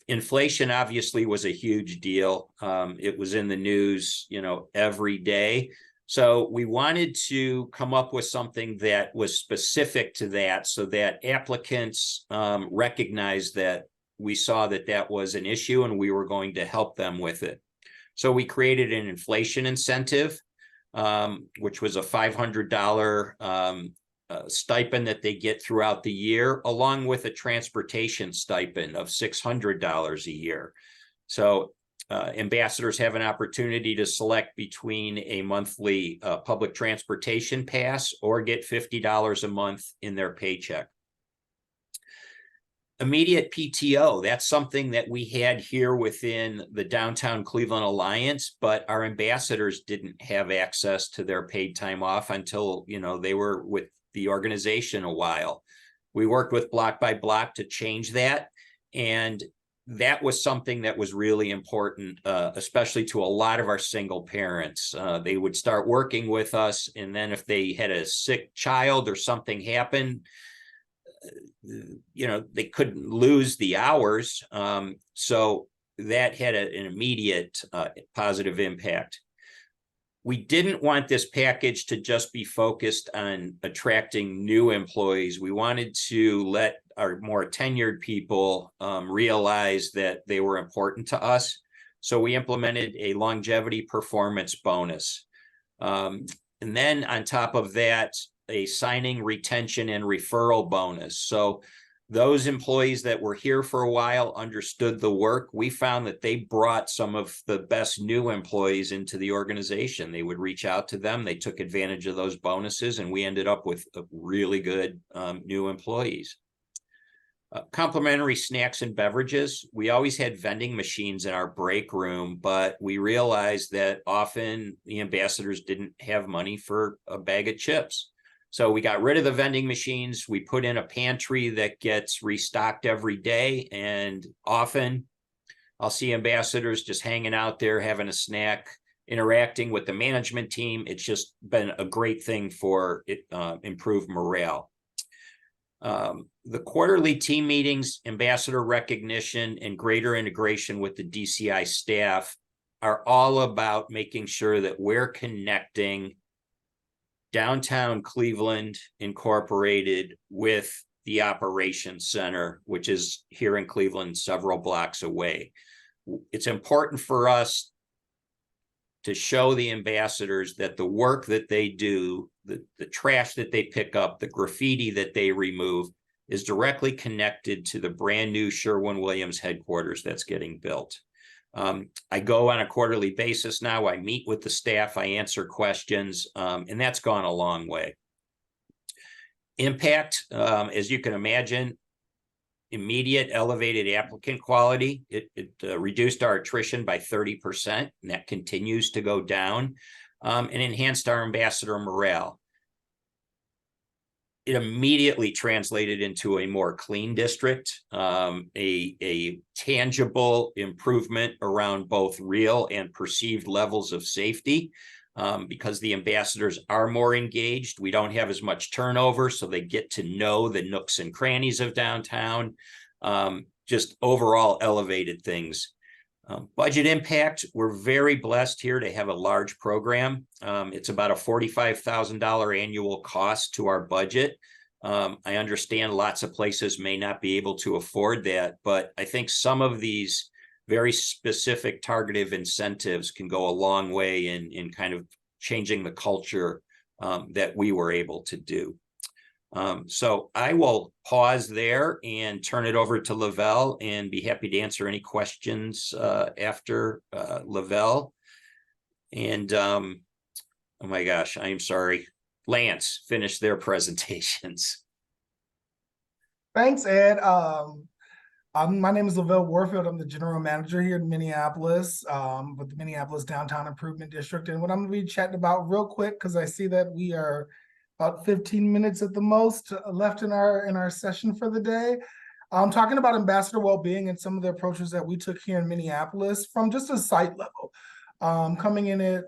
Inflation obviously was a huge deal. It was in the news, every day. So we wanted to come up with something that was specific to that so that applicants recognized that we saw that that was an issue and we were going to help them with it. So we created an inflation incentive, which was a $500 stipend that they get throughout the year, along with a transportation stipend of $600 a year. So ambassadors have an opportunity to select between a monthly public transportation pass or get $50 a month in their paycheck. Immediate PTO, that's something that we had here within the Downtown Cleveland Alliance, but our ambassadors didn't have access to their paid time off until, they were with the organization a while. We worked with Block by Block to change that. And that was something that was really important, especially to a lot of our single parents. They would start working with us, and then if they had a sick child or something happened, they couldn't lose the hours. So that had an immediate positive impact. We didn't want this package to just be focused on attracting new employees. We wanted to let our more tenured people realize that they were important to us. So we implemented a longevity performance bonus. And then on top of that, a signing, retention, and referral bonus. So those employees that were here for a while understood the work. We found that they brought some of the best new employees into the organization. They would reach out to them. They took advantage of those bonuses, and we ended up with really good new employees. Complimentary snacks and beverages. We always had vending machines in our break room, but we realized that often the ambassadors didn't have money for a bag of chips. So we got rid of the vending machines. We put in a pantry that gets restocked every day. And often I'll see ambassadors just hanging out there, having a snack, interacting with the management team. It's just been a great thing for it, improved morale. The quarterly team meetings, ambassador recognition, and greater integration with the DCI staff are all about making sure that we're connecting Downtown Cleveland Incorporated with the operations center, which is here in Cleveland, several blocks away. It's important for us to show the ambassadors that the work that they do, the trash that they pick up, the graffiti that they remove, is directly connected to the brand new Sherwin-Williams headquarters that's getting built. I go on a quarterly basis now. I meet with the staff, I answer questions, and that's gone a long way. Impact, as you can imagine, immediate elevated applicant quality. It reduced our attrition by 30%, and that continues to go down, and enhanced our ambassador morale. It immediately translated into a more clean district, a tangible improvement around both real and perceived levels of safety, because the ambassadors are more engaged. We don't have as much turnover, so they get to know the nooks and crannies of downtown. Just overall elevated things. Budget impact, we're very blessed here to have a large program. It's about a $45,000 annual cost to our budget. I understand lots of places may not be able to afford that, but I think some of these very specific targeted incentives can go a long way in kind of changing the culture that we were able to do. So I will pause there and turn it over to Lavelle and be happy to answer any questions after Lavelle. And oh my gosh, I'm sorry. Lance, finish their presentations. Thanks, Ed. My name is Lavelle Warfield. I'm the general manager here in Minneapolis with the Minneapolis Downtown Improvement District. And what I'm going to be chatting about real quick, because I see that we are about 15 minutes at the most left in our session for the day. I'm talking about ambassador well-being and some of the approaches that we took here in Minneapolis from just a site level. Coming in it,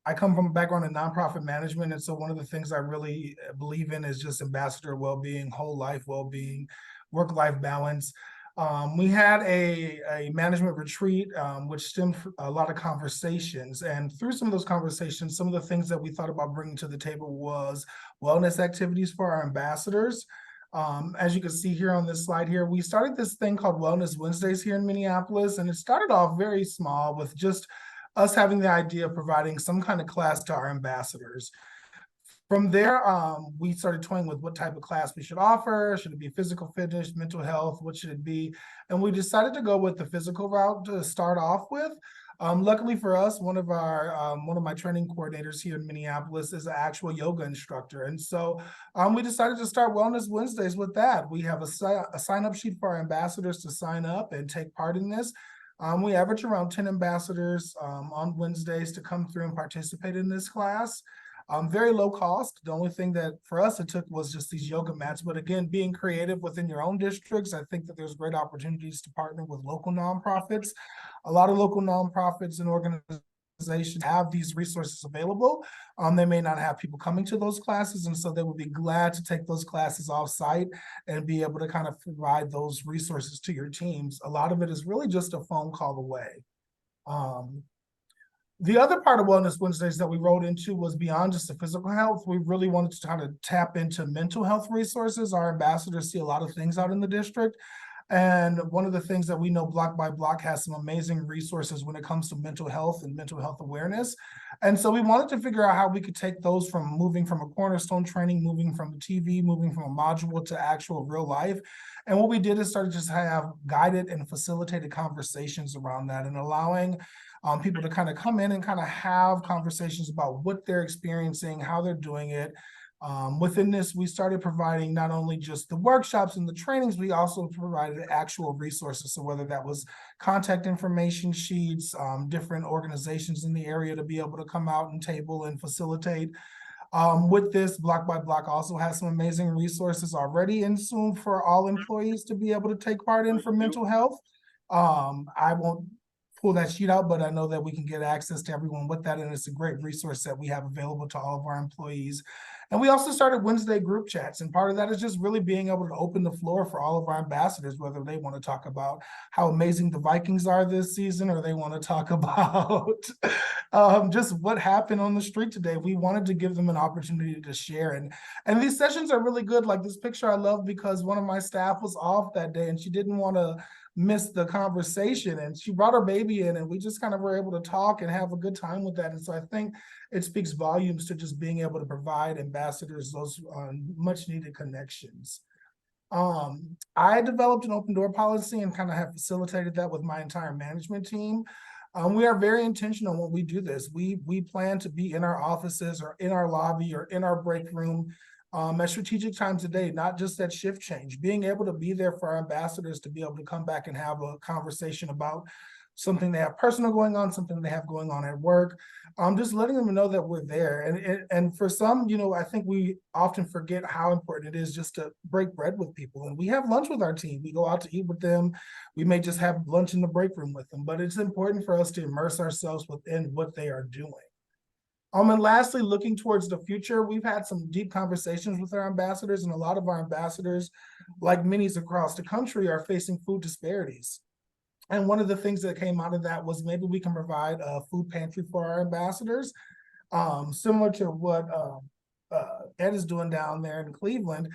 I come from a background in nonprofit management, and so one of the things I really believe in is just ambassador well-being, whole life well-being, work-life balance. We had a management retreat, which stemmed from a lot of conversations. And through some of those conversations, some of the things that we thought about bringing to the table was wellness activities for our ambassadors. As you can see here on this slide here, we started this thing called Wellness Wednesdays here in Minneapolis, and it started off very small with just us having the idea of providing some kind of class to our ambassadors. From there, we started toying with what type of class we should offer. Should it be physical fitness, mental health? What should it be? And we decided to go with the physical route to start off with. Luckily for us, one of my training coordinators here in Minneapolis is an actual yoga instructor. And so we decided to start Wellness Wednesdays with that. We have a sign-up sheet for our ambassadors to sign up and take part in this. We average around 10 ambassadors on Wednesdays to come through and participate in this class. Very low cost. The only thing that for us it took was just these yoga mats. But again, being creative within your own districts, I think that there's great opportunities to partner with local nonprofits. A lot of local nonprofits and organizations have these resources available. They may not have people coming to those classes, and so they would be glad to take those classes off site and be able to kind of provide those resources to your teams. A lot of it is really just a phone call away. The other part of Wellness Wednesdays that we rolled into was beyond just the physical health. We really wanted to kind of tap into mental health resources. Our ambassadors see a lot of things out in the district. And one of the things that we know Block by Block has some amazing resources when it comes to mental health and mental health awareness. And so we wanted to figure out how we could take those from moving from a cornerstone training, moving from the TV, moving from a module to actual real life. And what we did is start to just have guided and facilitated conversations around that and allowing people to kind of come in and kind of have conversations about what they're experiencing, how they're doing it. Within this, we started providing not only just the workshops and the trainings, we also provided actual resources. So whether that was contact information sheets, different organizations in the area to be able to come out and table and facilitate. With this, Block by Block also has some amazing resources already in Zoom for all employees to be able to take part in for mental health. I won't pull that sheet out, but I know that we can get access to everyone with that, and it's a great resource that we have available to all of our employees. And we also started Wednesday group chats, and part of that is just really being able to open the floor for all of our ambassadors, whether they want to talk about how amazing the Vikings are this season, or they want to talk about just what happened on the street today. We wanted to give them an opportunity to share, and these sessions are really good. Like this picture I love because one of my staff was off that day, and she didn't want to miss the conversation, and she brought her baby in, and we just kind of were able to talk and have a good time with that. And so I think it speaks volumes to just being able to provide ambassadors those much needed connections. I developed an open door policy and kind of have facilitated that with my entire management team. We are very intentional when we do this. We plan to be in our offices or in our lobby or in our break room at strategic times of day, not just at shift change. Being able to be there for our ambassadors to be able to come back and have a conversation about something they have personal going on, something they have going on at work. Just letting them know that we're there. And for some, I think we often forget how important it is just to break bread with people. And we have lunch with our team. We go out to eat with them. We may just have lunch in the break room with them, but it's important for us to immerse ourselves within what they are doing. And lastly, looking towards the future, we've had some deep conversations with our ambassadors, and a lot of our ambassadors, like many across the country, are facing food disparities. And one of the things that came out of that was maybe we can provide a food pantry for our ambassadors, similar to what Ed is doing down there in Cleveland.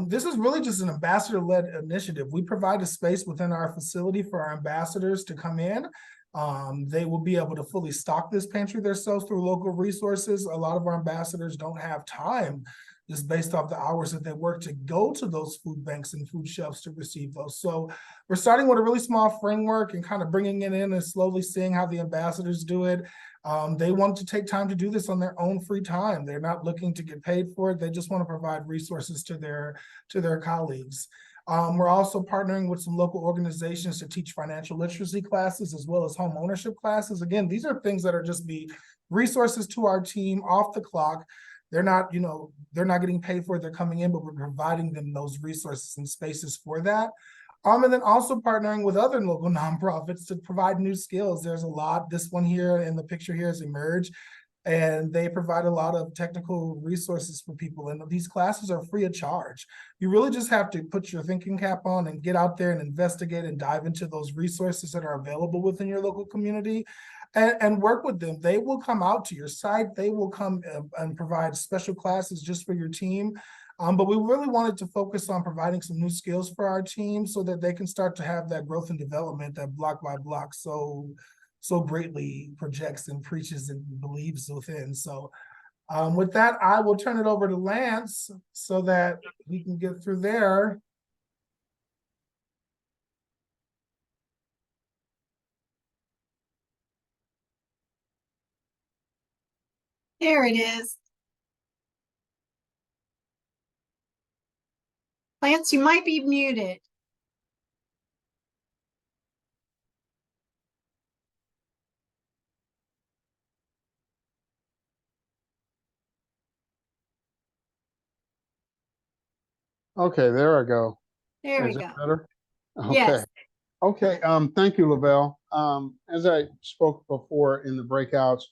This is really just an ambassador-led initiative. We provide a space within our facility for our ambassadors to come in. They will be able to fully stock this pantry themselves through local resources. A lot of our ambassadors don't have time, just based off the hours that they work, to go to those food banks and food shelves to receive those. So we're starting with a really small framework and kind of bringing it in and slowly seeing how the ambassadors do it. They want to take time to do this on their own free time. They're not looking to get paid for it. They just want to provide resources to their colleagues. We're also partnering with some local organizations to teach financial literacy classes as well as home ownership classes. Again, these are things that are just be resources to our team off the clock. They're not, they're not getting paid for it. They're coming in, but we're providing them those resources and spaces for that. And then also partnering with other local nonprofits to provide new skills. There's a lot. This one here in the picture here is Emerge. and they provide a lot of technical resources for people. And these classes are free of charge. You really just have to put your thinking cap on and get out there and investigate and dive into those resources that are available within your local community, and work with them. They will come out to your site. They will come and provide special classes just for your team. But we really wanted to focus on providing some new skills for our team so that they can start to have that growth and development that Block by Block so greatly projects and preaches and believes within. So with that, I will turn it over to Lance so that we can get through there. There it is. Lance, you might be muted. Okay, there I go. There we Is it go. better? Okay. Yes. Okay. Thank you, Lavelle. As I spoke before in the breakouts,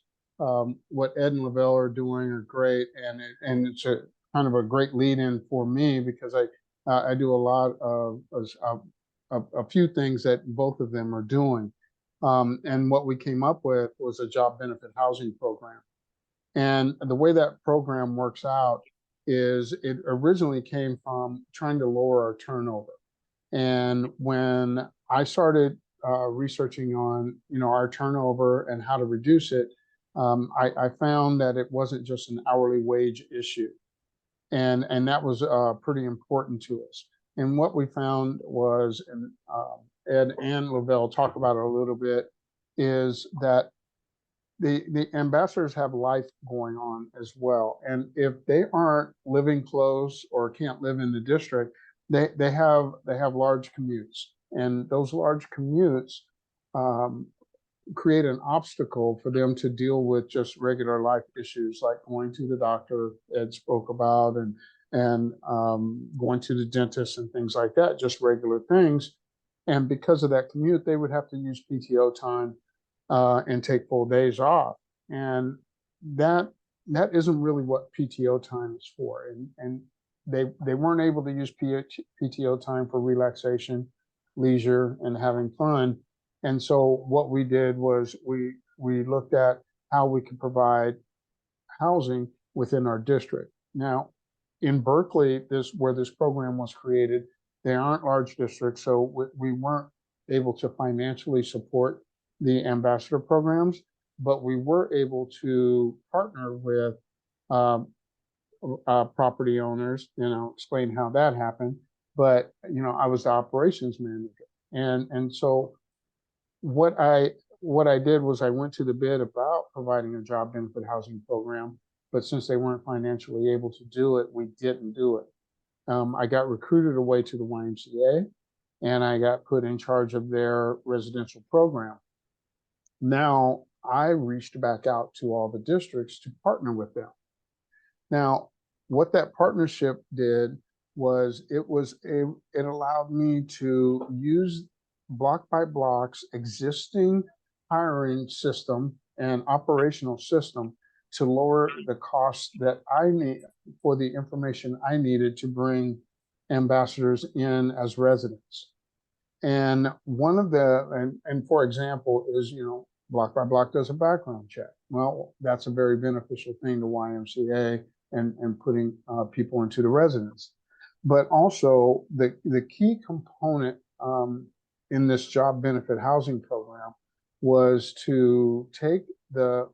what Ed and Lavelle are doing are great, and it's a kind of a great lead-in for me because I do a lot of a few things that both of them are doing, and what we came up with was a job benefit housing program. And the way that program works out is it originally came from trying to lower our turnover. And when I started researching on, our turnover and how to reduce it, I found that it wasn't just an hourly wage issue, and that was pretty important to us. And what we found was, and Ed and Lavelle talk about it a little bit, is that the ambassadors have life going on as well. And if they aren't living close or can't live in the district, they have large commutes. And those large commutes create an obstacle for them to deal with just regular life issues like going to the doctor Ed spoke about, and going to the dentist and things like that, just regular things. And because of that commute, they would have to use PTO time and take full days off. And that isn't really what PTO time is for. And they weren't able to use PTO time for relaxation, leisure, and having fun. And so what we did was we looked at how we could provide housing within our district. Now, in Berkeley, where this program was created, they aren't large districts, so we weren't able to financially support the ambassador programs, but we were able to partner with property owners, explain how that happened. But, I was the operations manager. And so what I did was I went to the bid about providing a job benefit housing program, but since they weren't financially able to do it, we didn't do it. I got recruited away to the YMCA, and I got put in charge of their residential program. Now I reached back out to all the districts to partner with them. Now, what that partnership did was it allowed me to use Block by Block's existing hiring system and operational system to lower the cost that I need for the information I needed to bring ambassadors in as residents. And one of and for example is, Block by Block does a background check. Well, that's a very beneficial thing to YMCA and putting people into the residence. But also the key component in this job benefit housing program was to take the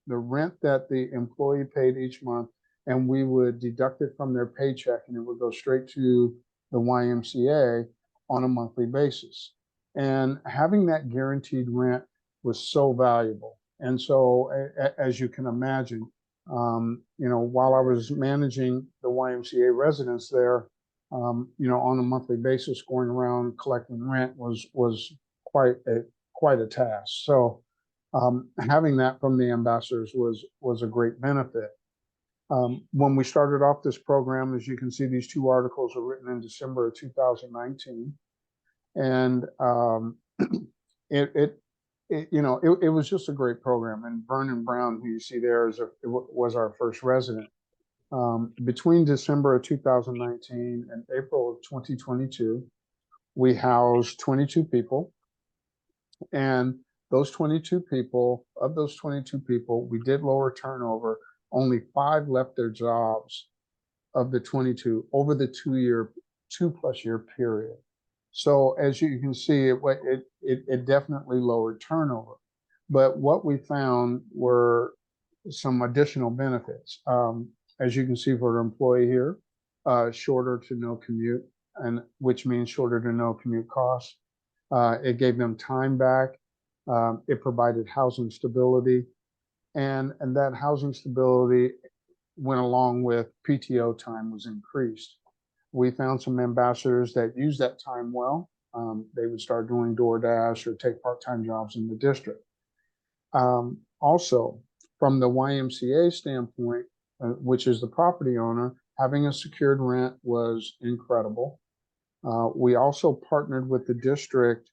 rent that the employee paid each month, and we would deduct it from their paycheck, and it would go straight to the YMCA on a monthly basis. And having that guaranteed rent was so valuable. And so, as you can imagine, while I was managing the YMCA residents there, on a monthly basis, going around collecting rent was quite a task. So having that from the ambassadors was a great benefit. When we started off this program, as you can see, these two articles were written in December of 2019, and it it was just a great program. And Vernon Brown, who you see there, was our first resident. Between December of 2019 and April of 2022, we housed 22 people. And those 22 people, we did lower turnover. Only 5 left their jobs of the 22 over the 2+ year period. So as you can see, it definitely lowered turnover. But what we found were some additional benefits. As you can see for an employee here, shorter to no commute, and which means shorter to no commute costs. It gave them time back. It provided housing stability, and that housing stability went along with PTO time was increased. We found some ambassadors that used that time well. They would start doing DoorDash or take part-time jobs in the district. Also, from the YMCA standpoint, which is the property owner, having a secured rent was incredible. We also partnered with the district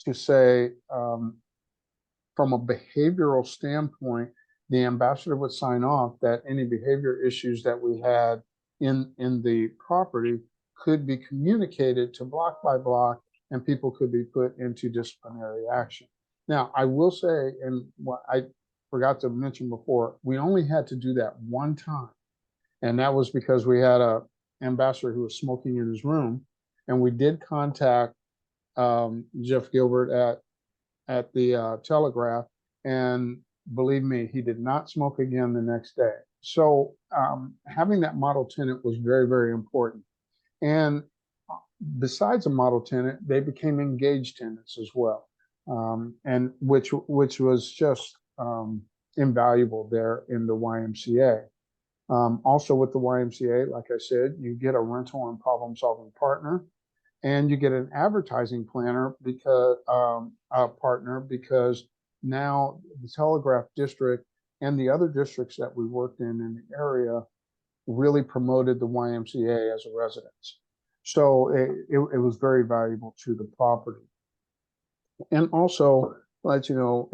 to say, from a behavioral standpoint, the ambassador would sign off that any behavior issues that we had in the property could be communicated to block by block, and people could be put into disciplinary action. Now, I will say, and what I forgot to mention before, we only had to do that one time. And that was because we had a ambassador who was smoking in his room. And we did contact Jeff Gilbert at the Telegraph, and believe me, he did not smoke again the next day. So having that model tenant was very, very important. And besides a model tenant, they became engaged tenants as well, and which was just invaluable there in the YMCA. Also with the YMCA, like I said, you get a rental and problem-solving partner, and you get an advertising planner because now the Telegraph District and the other districts that we worked in the area really promoted the YMCA as a residence. So it was very valuable to the property. And also, let you know,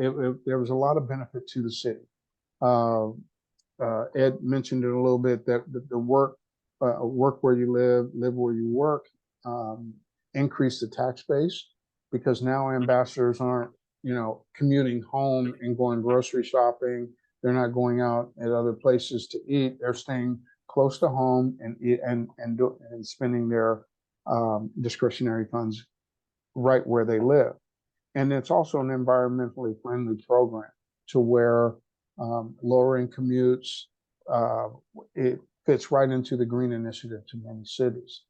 there was a lot of benefit to the city. Ed mentioned it a little bit, that the work where you live where you work, increase the tax base, because now ambassadors aren't, commuting home and going grocery shopping. They're not going out at other places to eat. They're staying close to home and spending their discretionary funds right where they live. And it's also an environmentally friendly program to where lowering commutes, it fits right into the green initiative to many cities.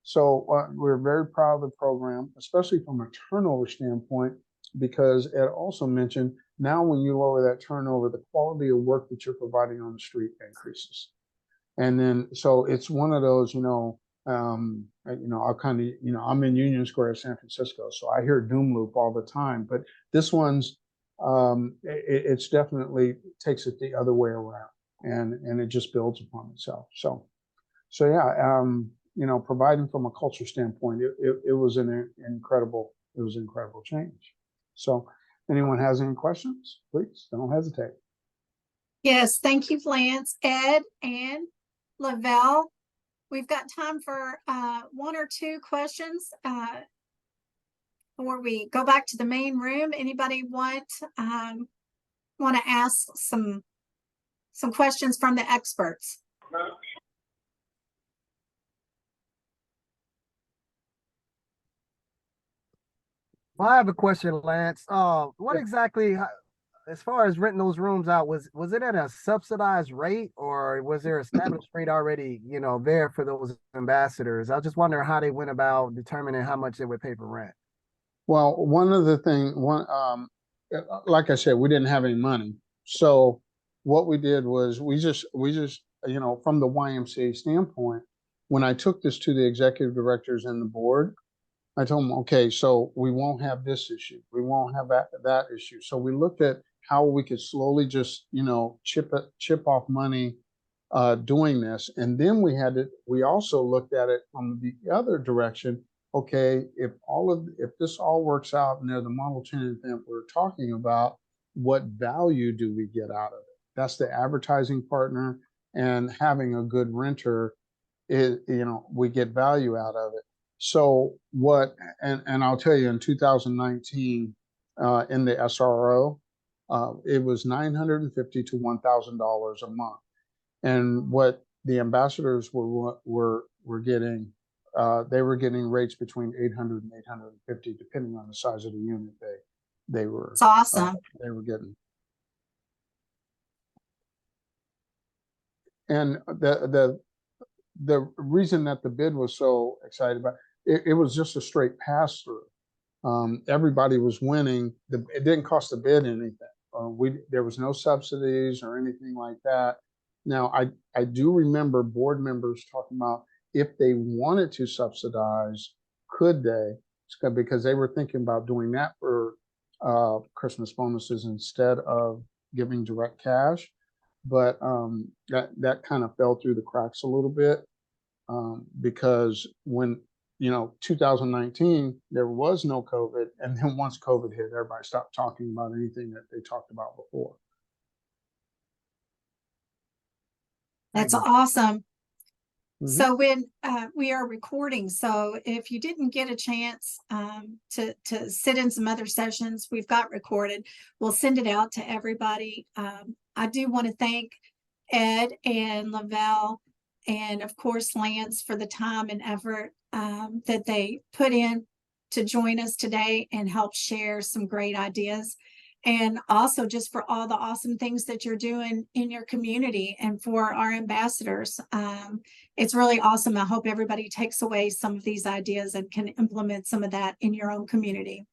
So we're very proud of the program, especially from a turnover standpoint, because Ed also mentioned, now when you lower that turnover, the quality of work that you're providing on the street increases. And then, so it's one of those, I'll kind of, I'm in Union Square, San Francisco, so I hear doom loop all the time, but this one's, it's definitely takes it the other way around, and it just builds upon itself. So yeah, providing from a culture standpoint, it was an incredible change. So anyone has any questions, please don't hesitate. Yes, thank you, Lance, Ed, and Lavelle. We've got time for 1 or 2 questions before we go back to the main room. Anybody want to ask some questions from the experts? Well, I have a question, Lance. What exactly, as far as renting those rooms out, was it at a subsidized rate, or was there established rate already, there for those ambassadors? I was just wondering how they went about determining how much they would pay for rent. Well, one of the things, like I said, we didn't have any money. So what we did was we just, from the YMCA standpoint, when I took this to the executive directors and the board, I told them, okay, so we won't have this issue. We won't have that issue. So we looked at how we could slowly just, chip off money doing this. And then we also looked at it from the other direction. okay, if this all works out and they're the model tenant that we're talking about, what value do we get out of it? That's the advertising partner, and having a good renter is, we get value out of it. So and I'll tell you, in 2019, in the SRO, it was $950 to $1,000 a month. And what the ambassadors were getting, they were getting rates between 800 and 850, depending on the size of the unit they were It's awesome. they were getting. And the reason that the bid was so excited about it was just a straight pass through. Everybody was winning. It didn't cost the bid anything. There was no subsidies or anything like that. Now, I do remember board members talking about if they wanted to subsidize, could they? Because they were thinking about doing that for Christmas bonuses instead of giving direct cash. But that kind of fell through the cracks a little bit, because when 2019, there was no COVID, and then once COVID hit, everybody stopped talking about anything that they talked about before. That's Thank you. awesome. Mhm. So when we are recording, so if you didn't get a chance to sit in some other sessions, we've got recorded. We'll send it out to everybody. I do want to thank Ed and Lavelle, and of course Lance, for the time and effort that they put in to join us today and help share some great ideas. And also just for all the awesome things that you're doing in your community and for our ambassadors. It's really awesome. I hope everybody takes away some of these ideas and can implement some of that in your own community.